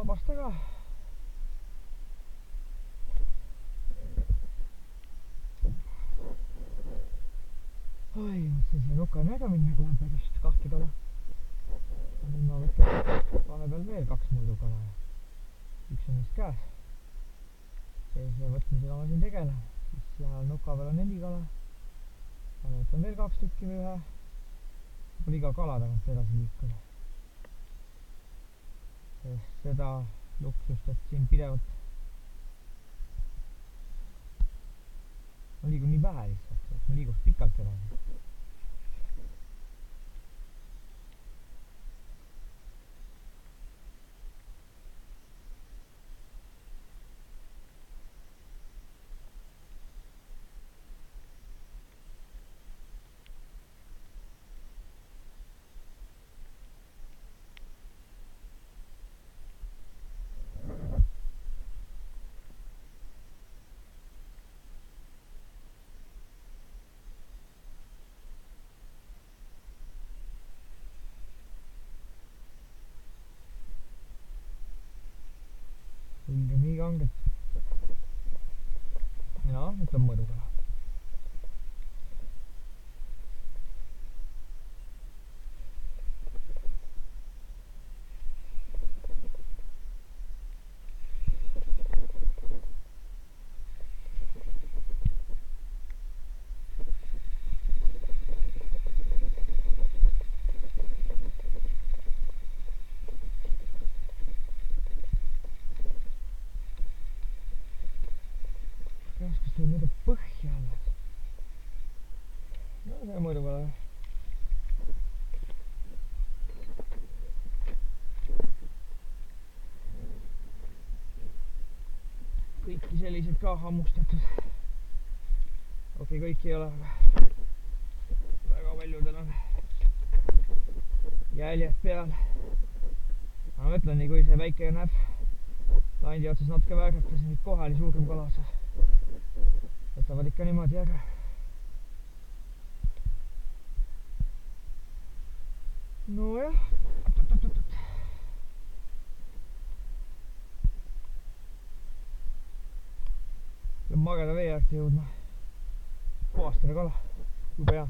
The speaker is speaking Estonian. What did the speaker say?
vabasta ka. Oi, mõtlesin siia nukani ära minna kohe pärast kahte kala. Nüüd ma võtan vahepeal veel 2 mõõdukala ja üks on neist käes. Teise võtmisel ma siin tegelen. Siis seal nuka peal on 4 kala. Ma võtan veel 2 tükki või ühe. Võib iga kala tagant edasi liikuda. Sest seda luksust, et siin pidevalt ma liigun nii vähe lihtsalt, et ma liiguks pikalt edasi. Sulgen nii kangelt. Ja, nüüd on mõõdukala. Kas tuleb mööda põhja alles? No see mõõdukala. Kõiki sellised ka hammustatud. Okei, kõik ei ole, aga väga paljudel on jäljed peal. Ma mõtlen, nii kui see väike näeb landi otsas natuke väärata, see kohe oli suurem kala. Võtavad ikka niimoodi ära. No jah. Peab mageda vee äärde jõudma. Puhastada kala. Jube hea.